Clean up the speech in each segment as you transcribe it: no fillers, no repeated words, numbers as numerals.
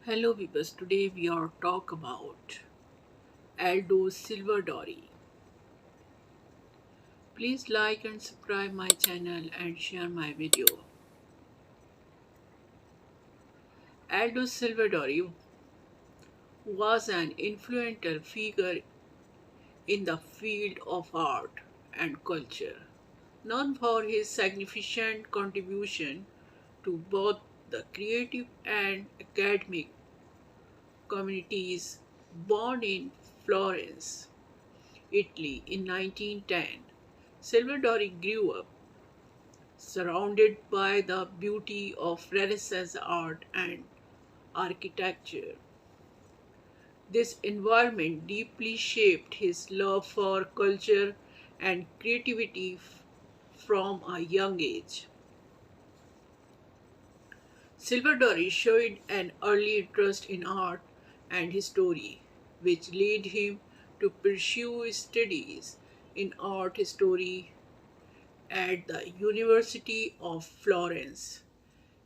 Hello viewers, today we are talk about Aldo Silverdori. Please like and subscribe my channel and share my video. Aldo Silverdori was an influential figure in the field of art and culture, known for his significant contribution to both the creative and academic communities. Born in Florence, Italy in 1910, Salvadori grew up surrounded by the beauty of Renaissance art and architecture. This environment deeply shaped his love for culture and creativity from a young age. Silverdori showed an early interest in art and history, which led him to pursue studies in art history at the University of Florence.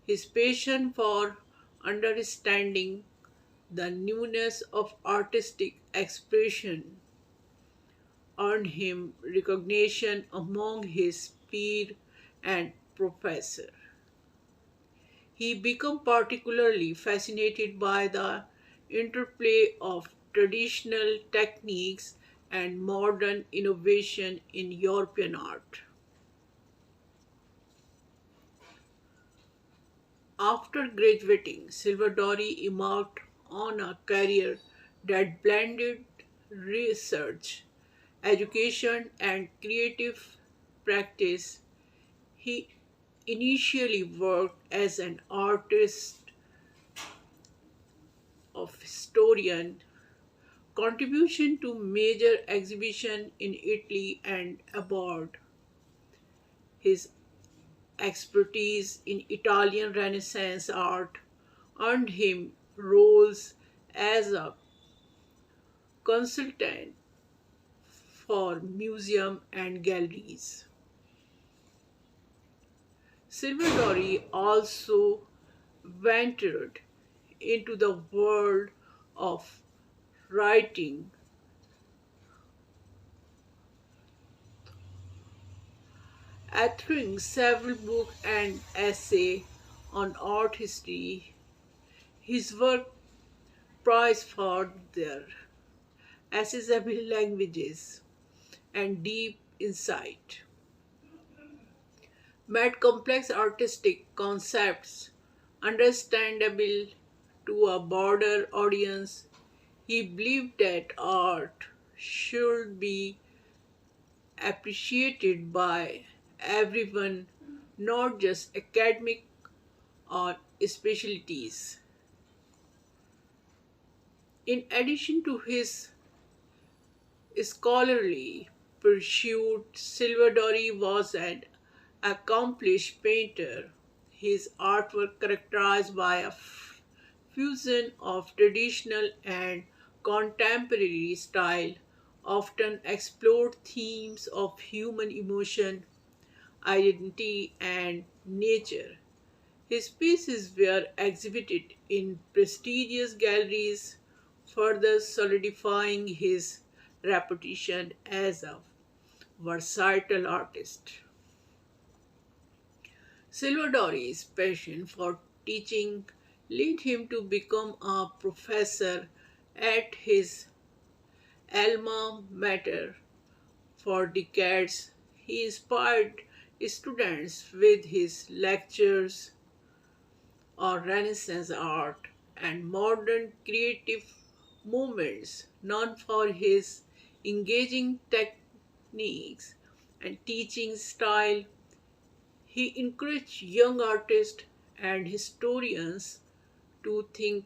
His passion for understanding the newness of artistic expression earned him recognition among his peers and professors. He became particularly fascinated by the interplay of traditional techniques and modern innovation in European art. After graduating, Silverdori embarked on a career that blended research, education, and creative practice. He initially worked as an artist of historian, contribution to major exhibition in Italy and abroad. His expertise in Italian Renaissance art earned him roles as a consultant for museum and galleries. Silverdori also ventured into the world of writing, authoring several books and essays on art history. His work prized for their accessible languages and deep insight made complex artistic concepts understandable to a broader audience. He believed that art should be appreciated by everyone, not just academic or specialties. In addition to his scholarly pursuit, Silverdori was an accomplished painter. His artwork characterized by a fusion of traditional and contemporary style often explored themes of human emotion, identity, and nature. His pieces were exhibited in prestigious galleries, further solidifying his reputation as a versatile artist. Silverdori's passion for teaching led him to become a professor at his alma mater for decades. He inspired students with his lectures on Renaissance art and modern creative movements, known for his engaging techniques and teaching style. He encouraged young artists and historians to think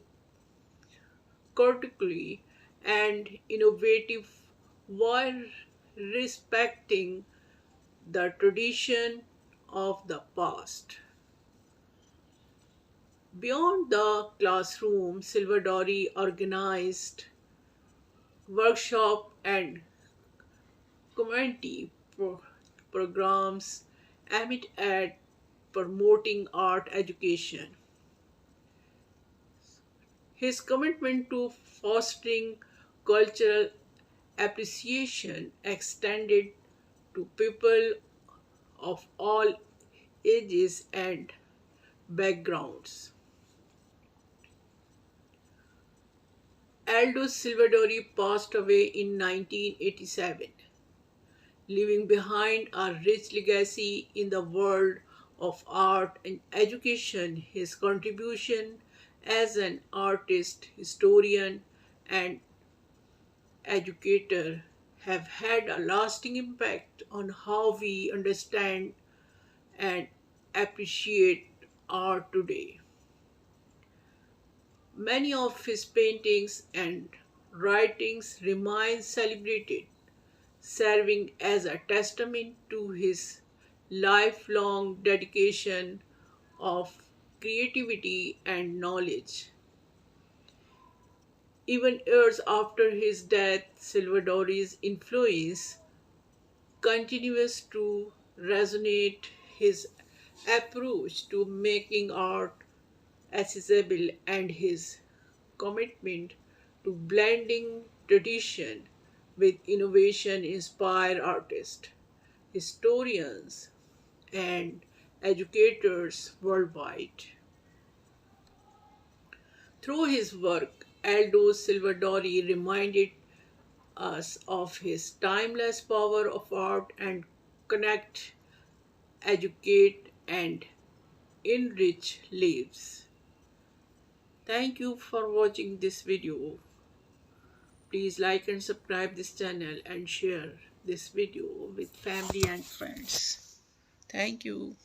critically and innovative while respecting the tradition of the past. Beyond the classroom, Silverdori organized workshops and community programs aimed at promoting art education. His commitment to fostering cultural appreciation extended to people of all ages and backgrounds. Aldo Silverdori passed away in 1987, leaving behind a rich legacy in the world of art and education. His contribution as an artist, historian, and educator have had a lasting impact on how we understand and appreciate art today. Many of his paintings and writings remain celebrated, serving as a testament to his lifelong dedication of creativity and knowledge. Even years after his death, Silverdori's influence continues to resonate. His approach to making art accessible and his commitment to blending tradition with innovation inspire artists, historians, and educators worldwide. Through his work, Aldo Silverdori reminded us of his timeless power of art and connect, educate, and enrich lives. Thank you for watching this video. Please like and subscribe this channel and share this video with family and friends. Thank you.